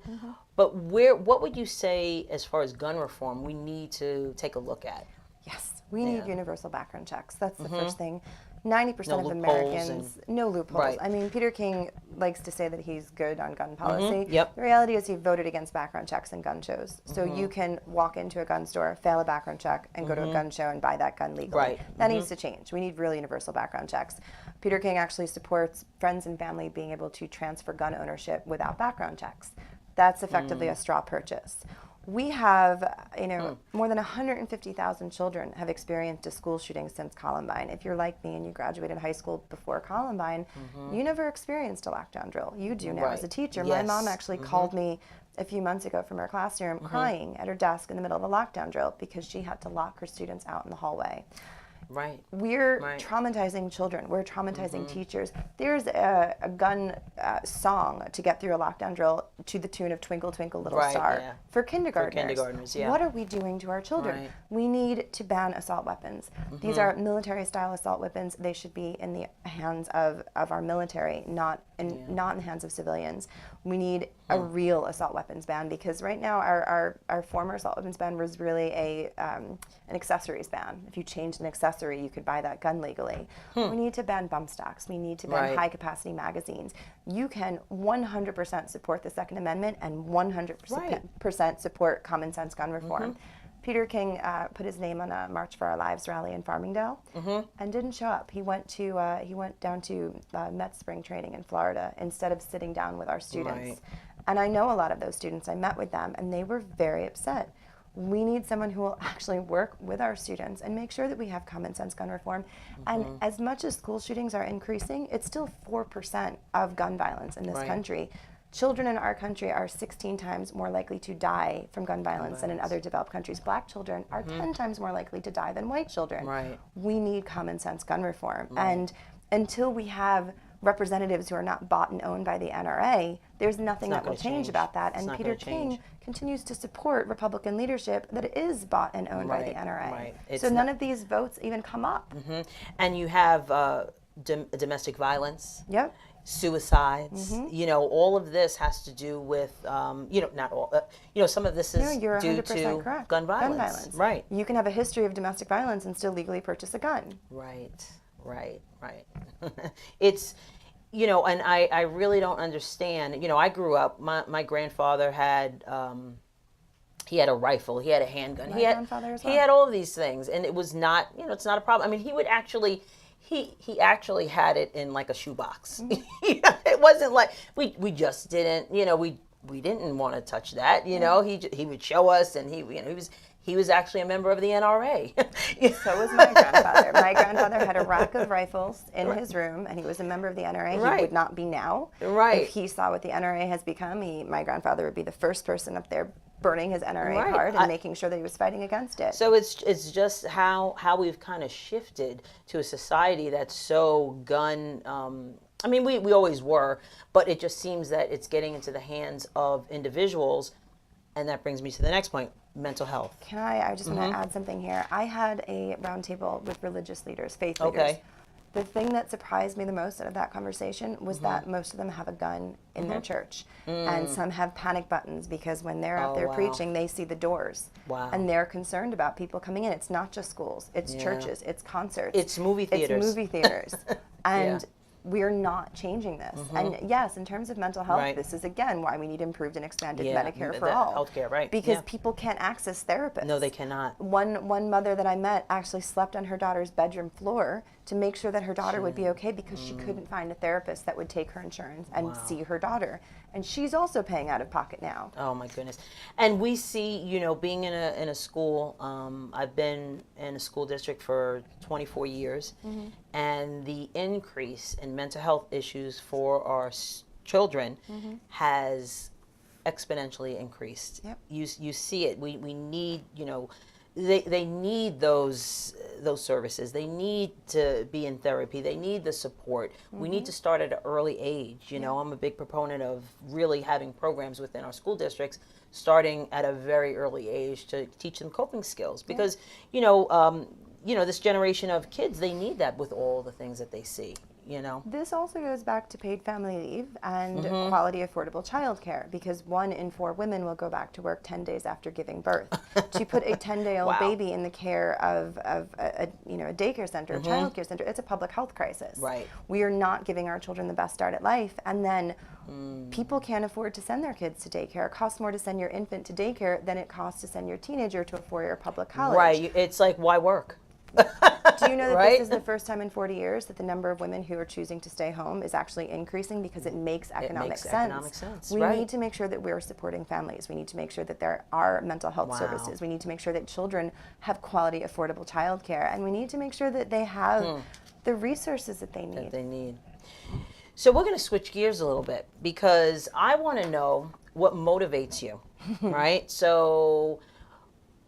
But what would you say as far as gun reform we need to take a look at? Yes, we need universal background checks. That's the first thing. 90% No of loopholes Americans, no loopholes. Right. I mean, Peter King likes to say that he's good on gun policy. Yep. The reality is he voted against background checks and gun shows. So you can walk into a gun store, fail a background check, and go to a gun show and buy that gun legally. Right. That needs to change. We need real universal background checks. Peter King actually supports friends and family being able to transfer gun ownership without background checks. That's effectively a straw purchase. We have, more than 150,000 children have experienced a school shooting since Columbine. If you're like me and you graduated high school before Columbine, you never experienced a lockdown drill. You do now as a teacher. My Yes. mom actually called me a few months ago from her classroom crying at her desk in the middle of a lockdown drill because she had to lock her students out in the hallway. Right. We're traumatizing children. We're traumatizing teachers. There's a gun song to get through a lockdown drill to the tune of Twinkle, Twinkle, Little Star for kindergartners. For kindergartners, yeah. What are we doing to our children? Right. We need to ban assault weapons. These are military-style assault weapons. They should be in the hands of our military, not in the hands of civilians. We need a real assault weapons ban because right now our former assault weapons ban was really an accessories ban. If you changed an accessory, you could buy that gun legally. We need to ban bump stocks. We need to ban high-capacity magazines. You can 100% support the Second Amendment and 100% support common sense gun reform. Peter King put his name on a March for Our Lives rally in Farmingdale and didn't show up. He went down to Met spring training in Florida instead of sitting down with our students. And I know a lot of those students. I met with them, and they were very upset. We need someone who will actually work with our students and make sure that we have common sense gun reform. And as much as school shootings are increasing, it's still 4% of gun violence in this country. Children in our country are 16 times more likely to die from gun violence than in other developed countries. Black children are 10 times more likely to die than white children. We need common sense gun reform. And until we have representatives who are not bought and owned by the NRA, there's nothing that will change about that. And Peter King continues to support Republican leadership that is bought and owned by the NRA. So none of these votes even come up. And you have domestic violence. Yep. Suicides, all of this has to do with, not all, some of this is you're due 100% to correct. gun violence. Right. You can have a history of domestic violence and still legally purchase a gun. Right. It's, and I really don't understand. I grew up, my grandfather had, he had a rifle, he had a handgun, My grandfather as well. He had all of these things, and it was not, it's not a problem. I mean, he would actually, he actually had it in like a shoebox. It wasn't like we just didn't, we didn't want to touch that. He would show us, and he was actually a member of the NRA. So was my grandfather. My grandfather had a rack of rifles in his room, and he was a member of the NRA. He would not be now. If he saw what the NRA has become, my grandfather would be the first person up there burning his NRA Right. card and making sure that he was fighting against it. So it's just how we've kind of shifted to a society that's so gun. I mean, we always were, but it just seems that it's getting into the hands of individuals, and that brings me to the next point: mental health. I just want to add something here. I had a roundtable with religious leaders, faith leaders. Okay. The thing that surprised me the most out of that conversation was that most of them have a gun in their church. And some have panic buttons because when they're out there wow. preaching, they see the doors. Wow. And they're concerned about people coming in. It's not just schools, it's churches, it's concerts. It's movie theaters. It's movie theaters. And Yeah. we're not changing this. And yes, in terms of mental health, Right. this is again why we need improved and expanded Yeah, Medicare for the all. healthcare, right. Because Yeah. people can't access therapists. No, they cannot. One mother that I met actually slept on her daughter's bedroom floor to make sure that her daughter would be okay because she couldn't find a therapist that would take her insurance and see her daughter. And she's also paying out of pocket now. Oh my goodness. And we see, being in a school, I've been in a school district for 24 years, and the increase in mental health issues for our children has exponentially increased. Yep. You see it. We need, they need those services. They need to be in therapy. They need the support. We need to start at an early age. I'm a big proponent of really having programs within our school districts starting at a very early age to teach them coping skills because this generation of kids, they need that with all the things that they see. This also goes back to paid family leave and quality affordable childcare because 1 in 4 women will go back to work 10 days after giving birth. To put a 10-day-old Wow. baby in the care of a daycare center, a child care center, it's a public health crisis. Right. We are not giving our children the best start at life, and then people can't afford to send their kids to daycare. It costs more to send your infant to daycare than it costs to send your teenager to a 4-year public college. Right. It's like, why work? Do you know that Right? this is the first time in 40 years that the number of women who are choosing to stay home is actually increasing because it makes economic sense. Economic sense, We right. need to make sure that we're supporting families. We need to make sure that there are mental health Wow. services. We need to make sure that children have quality, affordable childcare. And we need to make sure that they have the resources that they need. That they need. So we're going to switch gears a little bit because I want to know what motivates you, right? So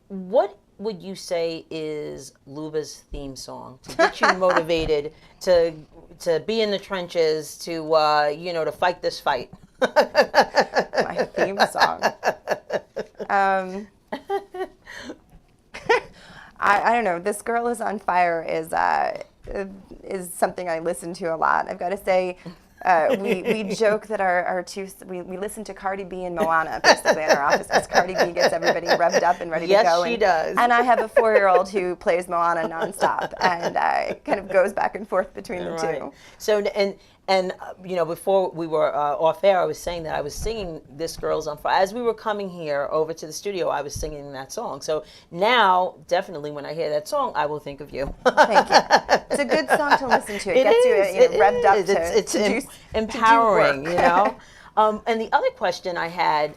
what would you say is Luba's theme song to get you motivated to be in the trenches, to to fight this fight? My theme song. I don't know. This Girl Is on Fire is something I listen to a lot. I've got to say, we joke that we listen to Cardi B and Moana basically in our office because Cardi B gets everybody revved up and ready to go. Yes, she does. And I have a 4-year-old who plays Moana nonstop and kind of goes back and forth between the two. So and before we were off air, I was saying that I was singing "This Girl's on Fire" as we were coming here over to the studio. I was singing that song. So now, definitely, when I hear that song, I will think of you. Thank you. It's a good song to listen to. It gets you revved up It's to empowering, to do work. And the other question I had,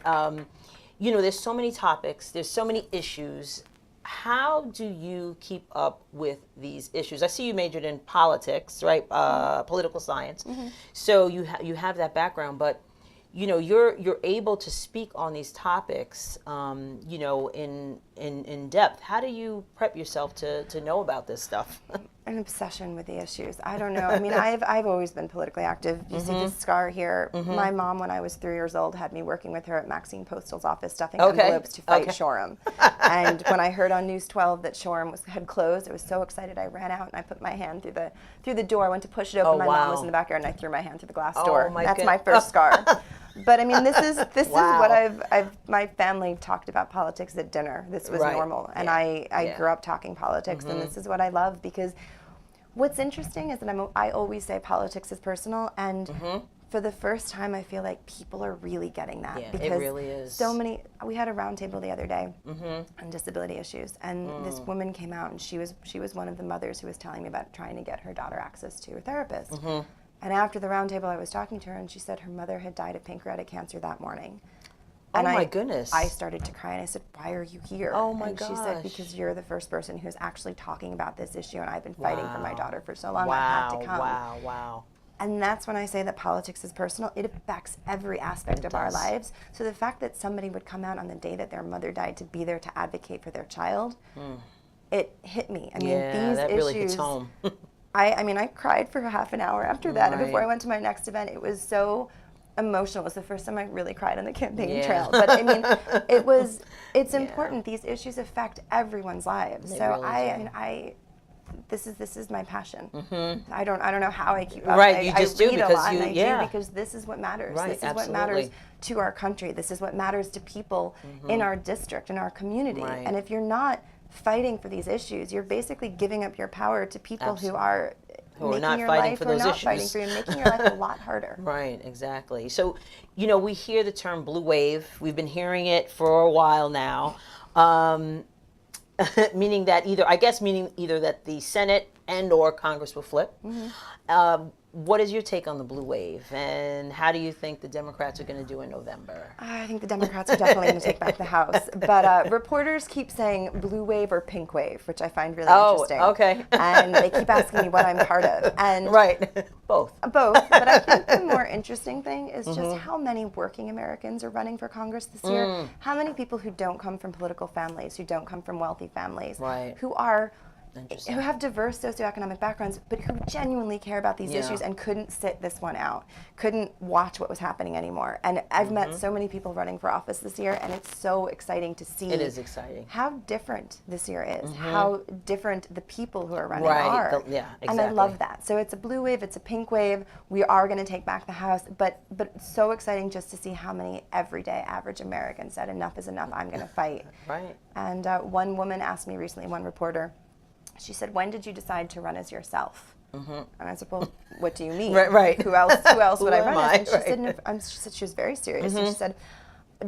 there's so many topics, there's so many issues. How do you keep up with these issues? I see you majored in politics, right? Political science. So you have that background, but you're able to speak on these topics, in depth. How do you prep yourself to know about this stuff? An obsession with the issues. I don't know. I mean, I've always been politically active. You see this scar here. My mom, when I was 3 years old, had me working with her at Maxine Postal's office, stuffing envelopes to fight Shoreham. And when I heard on News 12 that Shoreham had closed, I was so excited. I ran out and I put my hand through the door. I went to push it open. My mom was in the backyard, and I threw my hand through the glass door. That's my first scar. But I mean, this is what my family talked about politics at dinner. This was normal, and I grew up talking politics, and this is what I love because what's interesting is that I always say politics is personal, and for the first time, I feel like people are really getting that. Yeah, because it really is. We had a roundtable the other day on disability issues, and this woman came out, and she was one of the mothers who was telling me about trying to get her daughter access to a therapist. And after the roundtable, I was talking to her, and she said her mother had died of pancreatic cancer that morning. And my goodness. I started to cry, and I said, "Why are you here?" Oh my and gosh. she said, "Because you're the first person who's actually talking about this issue, and I've been fighting for my daughter for so long. I Wow, had to come." wow. And that's when I say that politics is personal. It affects every aspect of our lives. So the fact that somebody would come out on the day that their mother died to be there to advocate for their child, it hit me. I mean, these that issues, really hits home. I mean, I cried for half an hour after that. And before I went to my next event, it was so emotional. It was the first time I really cried on the campaign trail. But I mean, it's important. These issues affect everyone's lives. They so really this is my passion. I don't know how I keep up. Right, you I just do read a because lot, you, and I do because this is what matters. Right, this is absolutely. what matters to our country. This is what matters to people in our district, in our community. Right. And if you're not fighting for these issues, you're basically giving up your power to people who are making not your fighting life for or those not issues. fighting for you, making your life a lot harder. Right, exactly. So, you know, we hear the term blue wave. We've been hearing it for a while now. Meaning that either that the Senate and or Congress will flip. What is your take on the blue wave, and how do you think the Democrats are going to do in November? I think the Democrats are definitely going to take back the House. But reporters keep saying blue wave or pink wave, which I find really interesting. Okay. And they keep asking me what I'm part of. And Right. Both. Both. But I think the more interesting thing is just how many working Americans are running for Congress this year. How many people who don't come from political families, who don't come from wealthy families, Right. who have diverse socioeconomic backgrounds, but who genuinely care about these issues and couldn't sit this one out, couldn't watch what was happening anymore. And I've met so many people running for office this year, and it's so exciting to see. It is exciting. How different this year is, how different the people who are running Right. are. Exactly. And I love that. So it's a blue wave, it's a pink wave. We are going to take back the House, but it's so exciting just to see how many everyday average Americans said enough is enough, I'm going to fight. Right. And one woman asked me recently, one reporter, she said, "When did you decide to run as yourself?" And I said, "Well, what do you mean? Right. Who else would I Who run am as?" I? And she said, "No," she said she was very serious. And she said,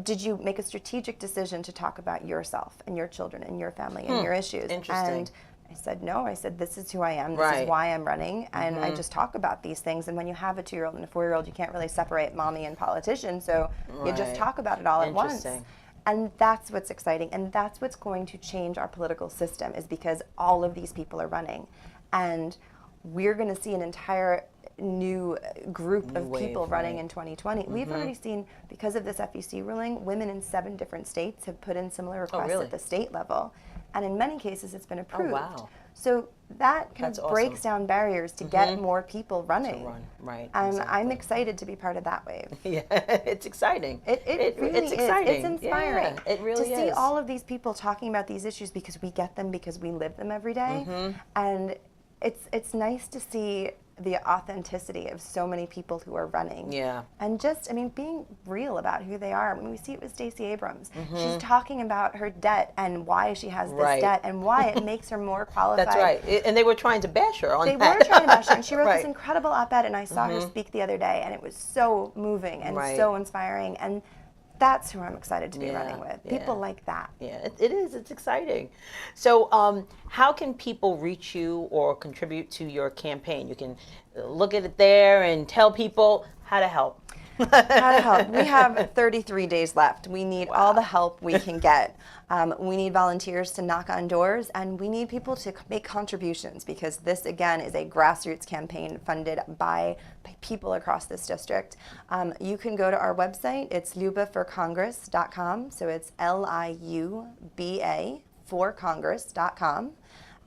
"Did you make a strategic decision to talk about yourself and your children and your family and your issues?" Interesting. And I said, "No." I said, "This is who I am. This Right. is why I'm running." And I just talk about these things. And when you have a 2-year-old and a 4-year-old, you can't really separate mommy and politician. So you just Right. talk about it all at once. Interesting. And that's what's exciting. And that's what's going to change our political system, is because all of these people are running. And we're going to see an entire new group of wave, people running right. in 2020. We've already seen, because of this FEC ruling, women in 7 different states have put in similar requests really? at the state level. And in many cases, it's been approved. wow. So that kind That's of breaks awesome. down barriers to get more people running. To run, right, And I'm exactly. excited to be part of that wave. Yeah, it's exciting. It really it's is. exciting. It's inspiring. Yeah, it really to see is. all of these people talking about these issues because we get them, because we live them every day. And it's nice to see the authenticity of so many people who are running. Yeah. And just, I mean, being real about who they are. When we see it with Stacey Abrams, she's talking about her debt and why she has this Right. debt and why it makes her more qualified. That's right. And they were trying to bash her on They that. were trying to bash her, and she wrote Right. this incredible op-ed, and I saw her speak the other day, and it was so moving and Right. so inspiring, and that's who I'm excited to be Yeah, running with. yeah. People like that. Yeah, it is. It's exciting. So, how can people reach you or contribute to your campaign? You can look at it there and tell people how to help. How to help? We have 33 days left. We need all the help we can get. We need volunteers to knock on doors, and we need people to make contributions, because this, again, is a grassroots campaign funded by people across this district. You can go to our website. It's lubaforcongress.com. So it's LIUBA for Congress.com.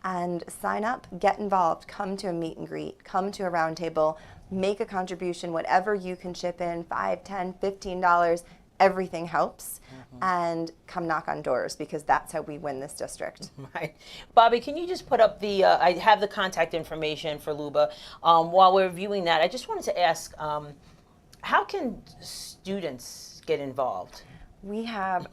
And sign up, get involved, come to a meet and greet, come to a roundtable, make a contribution, whatever you can chip in, $5, $10, $15, everything helps, and come knock on doors, because that's how we win this district. Right. Bobby, can you just put up the, I have the contact information for Luba. While we're viewing that, I just wanted to ask, how can students get involved? We had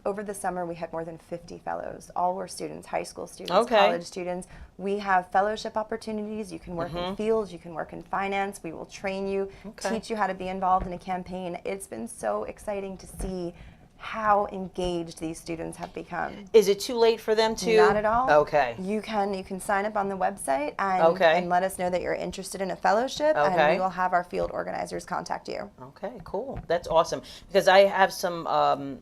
over the summer, we had more than 50 fellows. All were students, high school students, Okay. college students. We have fellowship opportunities. You can work in fields, you can work in finance. We will train you, teach you how to be involved in a campaign. It's been so exciting to see how engaged these students have become. Is it too late for them to? Not at all. Okay. You can sign up on the website and, Okay. and let us know that you're interested in a fellowship, and Okay. we will have our field organizers contact you. Okay, cool. That's awesome. Because I have some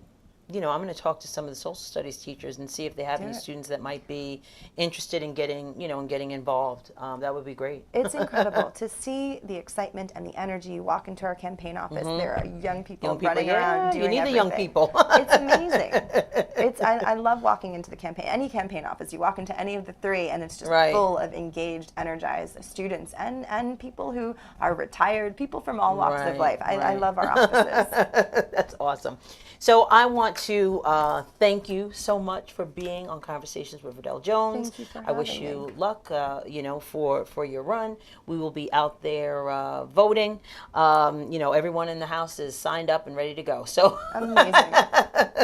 I'm going to talk to some of the social studies teachers and see if they have any it. students that might be interested in getting, in getting involved. That would be great. It's incredible to see the excitement and the energy. You walk into our campaign office, there are young people running around doing you need everything. the young people. It's amazing. I love walking into the any campaign office. You walk into any of the three, and it's just full of engaged, energized students and people who are retired, people from all walks of life. I love our offices. That's awesome. So I want to thank you so much for being on Conversations with Verdel Jones. Thank you for I wish having you me. luck, for your run. We will be out there voting. Everyone in the house is signed up and ready to go. So Amazing.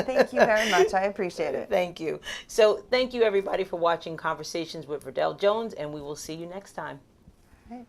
Thank you very much. I appreciate it. Thank you. So thank you everybody for watching Conversations with Verdel Jones, and we will see you next time. All right.